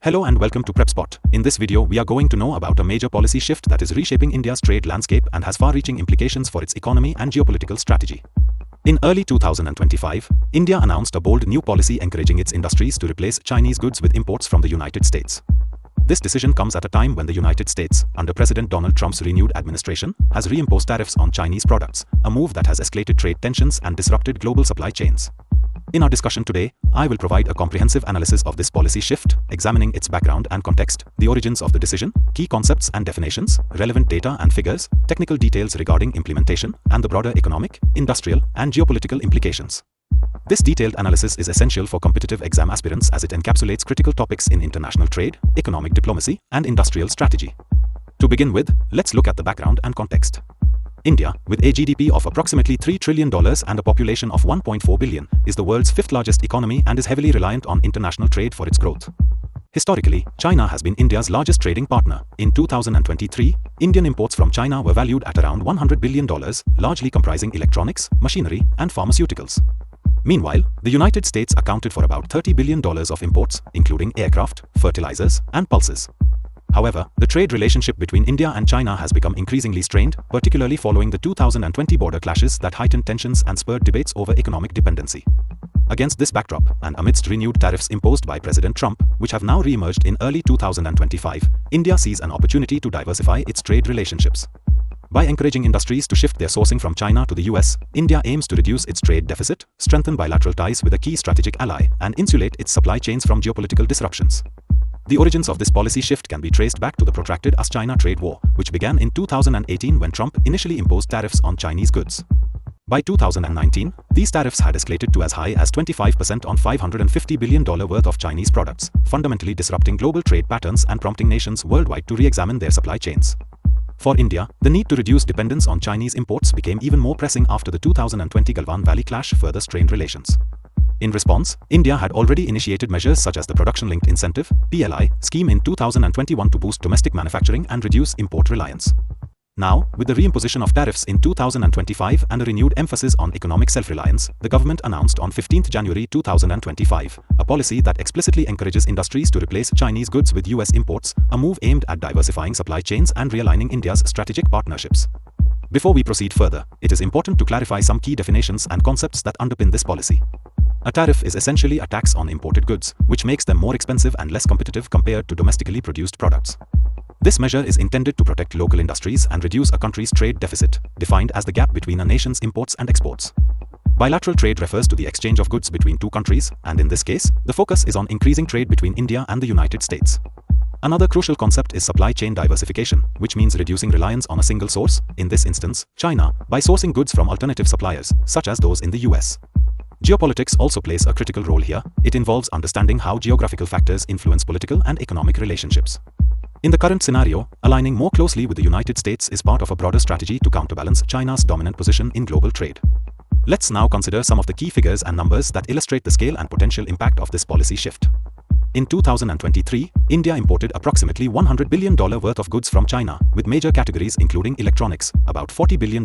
Hello and welcome to Prepspot. In this video, we are going to know about a major policy shift that is reshaping India's trade landscape and has far-reaching implications for its economy and geopolitical strategy. In early 2025, India announced a bold new policy encouraging its industries to replace Chinese goods with imports from the United States. This decision comes at a time when the United States, under President Donald Trump's renewed administration, has reimposed tariffs on Chinese products, a move that has escalated trade tensions and disrupted global supply chains. In our discussion today, I will provide a comprehensive analysis of this policy shift, examining its background and context, the origins of the decision, key concepts and definitions, relevant data and figures, technical details regarding implementation, and the broader economic, industrial, and geopolitical implications. This detailed analysis is essential for competitive exam aspirants as it encapsulates critical topics in international trade, economic diplomacy, and industrial strategy. To begin with, let's look at the background and context. India, with a GDP of approximately $3 trillion and a population of 1.4 billion, is the world's fifth-largest economy and is heavily reliant on international trade for its growth. Historically, China has been India's largest trading partner. In 2023, Indian imports from China were valued at around $100 billion, largely comprising electronics, machinery, and pharmaceuticals. Meanwhile, the United States accounted for about $30 billion of imports, including aircraft, fertilizers, and pulses. However, the trade relationship between India and China has become increasingly strained, particularly following the 2020 border clashes that heightened tensions and spurred debates over economic dependency. Against this backdrop, and amidst renewed tariffs imposed by President Trump, which have now re-emerged in early 2025, India sees an opportunity to diversify its trade relationships. By encouraging industries to shift their sourcing from China to the US, India aims to reduce its trade deficit, strengthen bilateral ties with a key strategic ally, and insulate its supply chains from geopolitical disruptions. The origins of this policy shift can be traced back to the protracted US-China trade war, which began in 2018 when Trump initially imposed tariffs on Chinese goods. By 2019, these tariffs had escalated to as high as 25% on $550 billion worth of Chinese products, fundamentally disrupting global trade patterns and prompting nations worldwide to re-examine their supply chains. For India, the need to reduce dependence on Chinese imports became even more pressing after the 2020 Galwan Valley clash further strained relations. In response, India had already initiated measures such as the Production-Linked Incentive (PLI) scheme in 2021 to boost domestic manufacturing and reduce import reliance. Now, with the reimposition of tariffs in 2025 and a renewed emphasis on economic self-reliance, the government announced on 15 January 2025 a policy that explicitly encourages industries to replace Chinese goods with US imports, a move aimed at diversifying supply chains and realigning India's strategic partnerships. Before we proceed further, it is important to clarify some key definitions and concepts that underpin this policy. A tariff is essentially a tax on imported goods, which makes them more expensive and less competitive compared to domestically produced products. This measure is intended to protect local industries and reduce a country's trade deficit, defined as the gap between a nation's imports and exports. Bilateral trade refers to the exchange of goods between two countries, and in this case, the focus is on increasing trade between India and the United States. Another crucial concept is supply chain diversification, which means reducing reliance on a single source, in this instance, China, by sourcing goods from alternative suppliers, such as those in the US. Geopolitics also plays a critical role here. It involves understanding how geographical factors influence political and economic relationships. In the current scenario, aligning more closely with the United States is part of a broader strategy to counterbalance China's dominant position in global trade. Let's now consider some of the key figures and numbers that illustrate the scale and potential impact of this policy shift. In 2023, India imported approximately $100 billion worth of goods from China, with major categories including electronics, about $40 billion,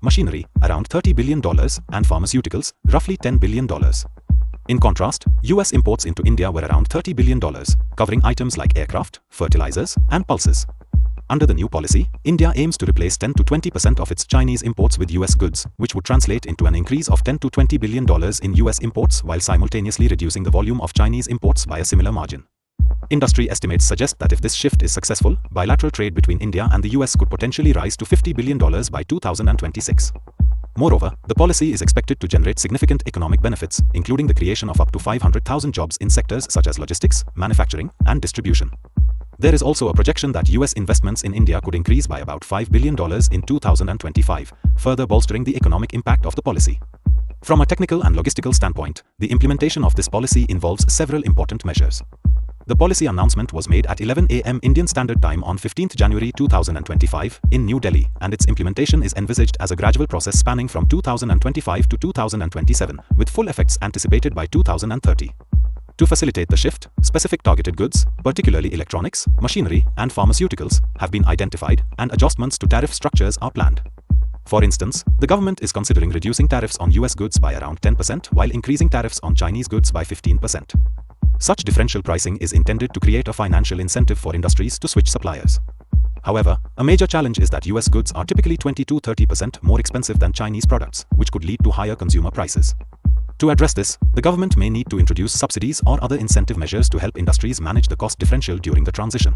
machinery, around $30 billion, and pharmaceuticals, roughly $10 billion. In contrast, US imports into India were around $30 billion, covering items like aircraft, fertilizers, and pulses. Under the new policy, India aims to replace 10 to 20% of its Chinese imports with US goods, which would translate into an increase of $10 to $20 billion in US imports while simultaneously reducing the volume of Chinese imports by a similar margin. Industry estimates suggest that if this shift is successful, bilateral trade between India and the US could potentially rise to $50 billion by 2026. Moreover, the policy is expected to generate significant economic benefits, including the creation of up to 500,000 jobs in sectors such as logistics, manufacturing, and distribution. There is also a projection that US investments in India could increase by about $5 billion in 2025, further bolstering the economic impact of the policy. From a technical and logistical standpoint, the implementation of this policy involves several important measures. The policy announcement was made at 11 a.m. Indian Standard Time on 15 January 2025 in New Delhi, and its implementation is envisaged as a gradual process spanning from 2025 to 2027, with full effects anticipated by 2030. To facilitate the shift, specific targeted goods, particularly electronics, machinery, and pharmaceuticals, have been identified, and adjustments to tariff structures are planned. For instance, the government is considering reducing tariffs on US goods by around 10% while increasing tariffs on Chinese goods by 15%. Such differential pricing is intended to create a financial incentive for industries to switch suppliers. However, a major challenge is that US goods are typically 20–30% more expensive than Chinese products, which could lead to higher consumer prices. To address this, the government may need to introduce subsidies or other incentive measures to help industries manage the cost differential during the transition.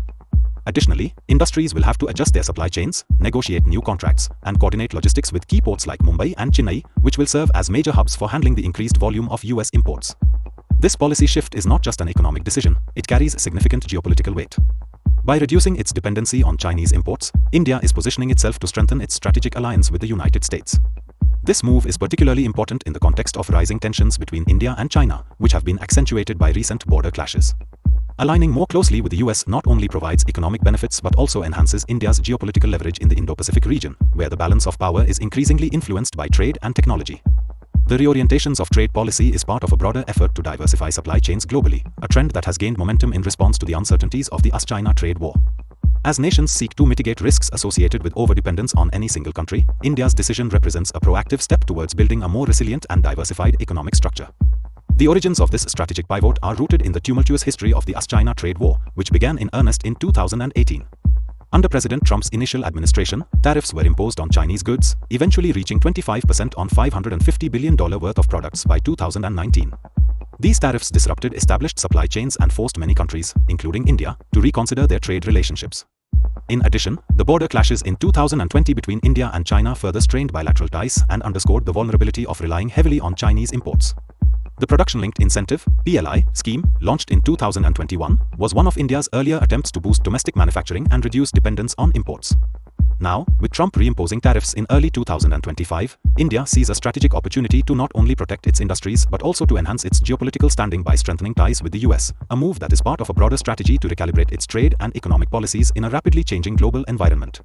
Additionally, industries will have to adjust their supply chains, negotiate new contracts, and coordinate logistics with key ports like Mumbai and Chennai, which will serve as major hubs for handling the increased volume of US imports. This policy shift is not just an economic decision, it carries significant geopolitical weight. By reducing its dependency on Chinese imports, India is positioning itself to strengthen its strategic alliance with the United States. This move is particularly important in the context of rising tensions between India and China, which have been accentuated by recent border clashes. Aligning more closely with the US not only provides economic benefits but also enhances India's geopolitical leverage in the Indo-Pacific region, where the balance of power is increasingly influenced by trade and technology. The reorientations of trade policy is part of a broader effort to diversify supply chains globally, a trend that has gained momentum in response to the uncertainties of the US-China trade war. As nations seek to mitigate risks associated with overdependence on any single country, India's decision represents a proactive step towards building a more resilient and diversified economic structure. The origins of this strategic pivot are rooted in the tumultuous history of the US-China trade war, which began in earnest in 2018. Under President Trump's initial administration, tariffs were imposed on Chinese goods, eventually reaching 25% on $550 billion worth of products by 2019. These tariffs disrupted established supply chains and forced many countries, including India, to reconsider their trade relationships. In addition, the border clashes in 2020 between India and China further strained bilateral ties and underscored the vulnerability of relying heavily on Chinese imports. The Production-Linked Incentive (PLI) scheme, launched in 2021, was one of India's earlier attempts to boost domestic manufacturing and reduce dependence on imports. Now, with Trump reimposing tariffs in early 2025, India sees a strategic opportunity to not only protect its industries but also to enhance its geopolitical standing by strengthening ties with the US, a move that is part of a broader strategy to recalibrate its trade and economic policies in a rapidly changing global environment.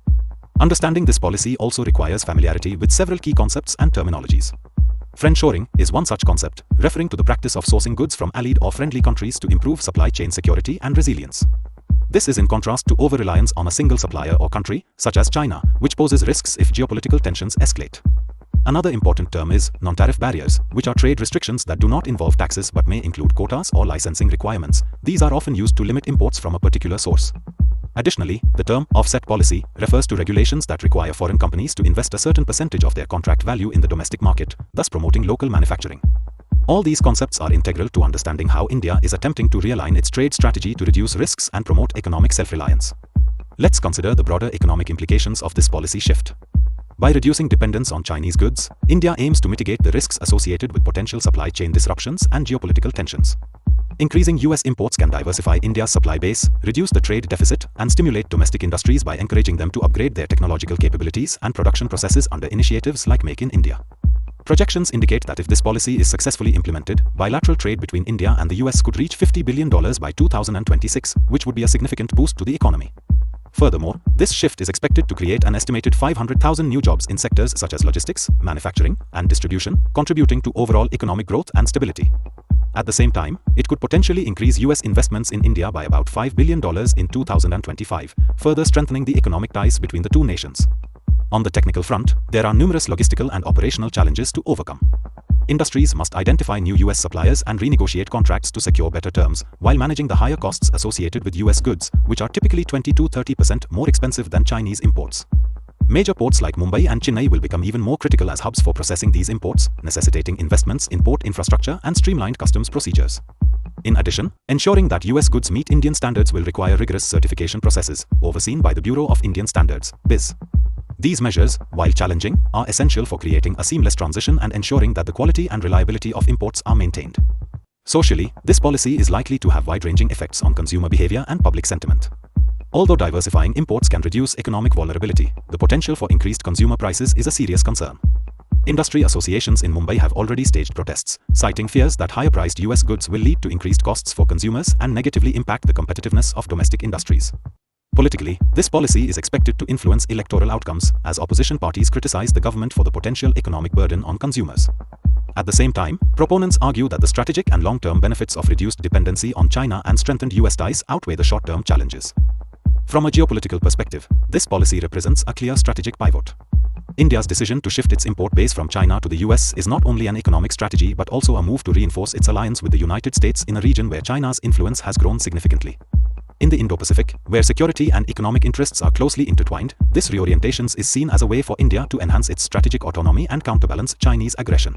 Understanding this policy also requires familiarity with several key concepts and terminologies. Friendshoring is one such concept, referring to the practice of sourcing goods from allied or friendly countries to improve supply chain security and resilience. This is in contrast to over-reliance on a single supplier or country, such as China, which poses risks if geopolitical tensions escalate. Another important term is non-tariff barriers, which are trade restrictions that do not involve taxes but may include quotas or licensing requirements. These are often used to limit imports from a particular source. Additionally, the term offset policy refers to regulations that require foreign companies to invest a certain percentage of their contract value in the domestic market, thus promoting local manufacturing. All these concepts are integral to understanding how India is attempting to realign its trade strategy to reduce risks and promote economic self-reliance. Let's consider the broader economic implications of this policy shift. By reducing dependence on Chinese goods, India aims to mitigate the risks associated with potential supply chain disruptions and geopolitical tensions. Increasing US imports can diversify India's supply base, reduce the trade deficit, and stimulate domestic industries by encouraging them to upgrade their technological capabilities and production processes under initiatives like Make in India. Projections indicate that if this policy is successfully implemented, bilateral trade between India and the US could reach $50 billion by 2026, which would be a significant boost to the economy. Furthermore, this shift is expected to create an estimated 500,000 new jobs in sectors such as logistics, manufacturing, and distribution, contributing to overall economic growth and stability. At the same time, it could potentially increase US investments in India by about $5 billion in 2025, further strengthening the economic ties between the two nations. On the technical front, there are numerous logistical and operational challenges to overcome. Industries must identify new US suppliers and renegotiate contracts to secure better terms, while managing the higher costs associated with US goods, which are typically 20–30% more expensive than Chinese imports. Major ports like Mumbai and Chennai will become even more critical as hubs for processing these imports, necessitating investments in port infrastructure and streamlined customs procedures. In addition, ensuring that US goods meet Indian standards will require rigorous certification processes, overseen by the Bureau of Indian Standards, BIS. These measures, while challenging, are essential for creating a seamless transition and ensuring that the quality and reliability of imports are maintained. Socially, this policy is likely to have wide-ranging effects on consumer behavior and public sentiment. Although diversifying imports can reduce economic vulnerability, the potential for increased consumer prices is a serious concern. Industry associations in Mumbai have already staged protests, citing fears that higher-priced US goods will lead to increased costs for consumers and negatively impact the competitiveness of domestic industries. Politically, this policy is expected to influence electoral outcomes, as opposition parties criticize the government for the potential economic burden on consumers. At the same time, proponents argue that the strategic and long-term benefits of reduced dependency on China and strengthened US ties outweigh the short-term challenges. From a geopolitical perspective, this policy represents a clear strategic pivot. India's decision to shift its import base from China to the US is not only an economic strategy but also a move to reinforce its alliance with the United States in a region where China's influence has grown significantly. In the Indo-Pacific, where security and economic interests are closely intertwined, this reorientation is seen as a way for India to enhance its strategic autonomy and counterbalance Chinese aggression.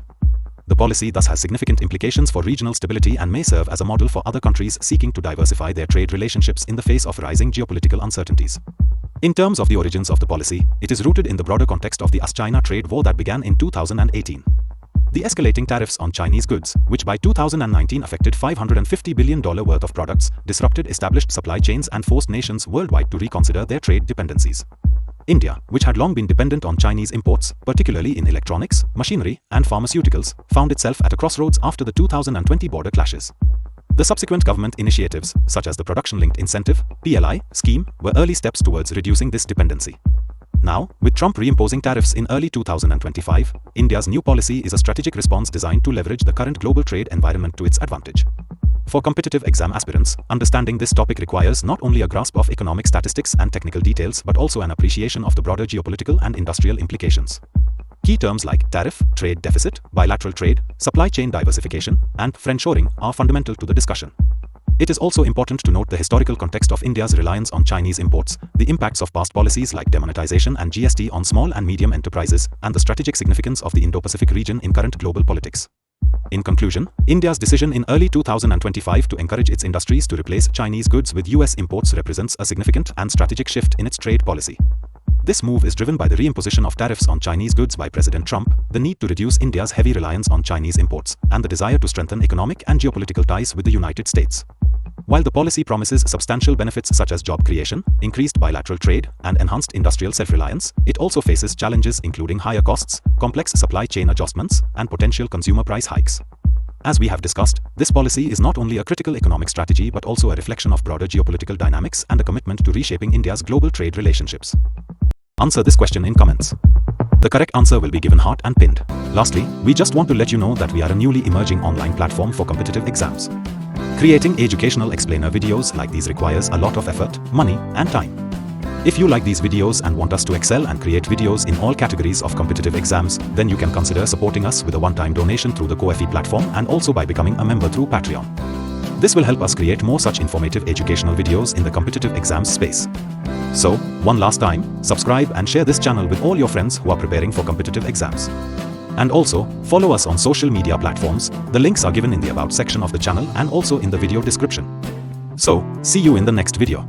The policy thus has significant implications for regional stability and may serve as a model for other countries seeking to diversify their trade relationships in the face of rising geopolitical uncertainties. In terms of the origins of the policy, it is rooted in the broader context of the US-China trade war that began in 2018. The escalating tariffs on Chinese goods, which by 2019 affected $550 billion worth of products, disrupted established supply chains and forced nations worldwide to reconsider their trade dependencies. India, which had long been dependent on Chinese imports, particularly in electronics, machinery, and pharmaceuticals, found itself at a crossroads after the 2020 border clashes. The subsequent government initiatives, such as the Production-Linked Incentive (PLI) scheme, were early steps towards reducing this dependency. Now, with Trump reimposing tariffs in early 2025, India's new policy is a strategic response designed to leverage the current global trade environment to its advantage. For competitive exam aspirants, understanding this topic requires not only a grasp of economic statistics and technical details but also an appreciation of the broader geopolitical and industrial implications. Key terms like tariff, trade deficit, bilateral trade, supply chain diversification, and friendshoring are fundamental to the discussion. It is also important to note the historical context of India's reliance on Chinese imports, the impacts of past policies like demonetization and GST on small and medium enterprises, and the strategic significance of the Indo-Pacific region in current global politics. In conclusion, India's decision in early 2025 to encourage its industries to replace Chinese goods with US imports represents a significant and strategic shift in its trade policy. This move is driven by the reimposition of tariffs on Chinese goods by President Trump, the need to reduce India's heavy reliance on Chinese imports, and the desire to strengthen economic and geopolitical ties with the United States. While the policy promises substantial benefits such as job creation, increased bilateral trade, and enhanced industrial self-reliance, it also faces challenges including higher costs, complex supply chain adjustments, and potential consumer price hikes. As we have discussed, this policy is not only a critical economic strategy but also a reflection of broader geopolitical dynamics and a commitment to reshaping India's global trade relationships. Answer this question in comments. The correct answer will be given heart and pinned. Lastly, we just want to let you know that we are a newly emerging online platform for competitive exams. Creating educational explainer videos like these requires a lot of effort, money, and time. If you like these videos and want us to excel and create videos in all categories of competitive exams, then you can consider supporting us with a one-time donation through the Ko-fi platform and also by becoming a member through Patreon. This will help us create more such informative educational videos in the competitive exams space. So, one last time, subscribe and share this channel with all your friends who are preparing for competitive exams. And also, follow us on social media platforms. The links are given in the About section of the channel and also in the video description. So, see you in the next video.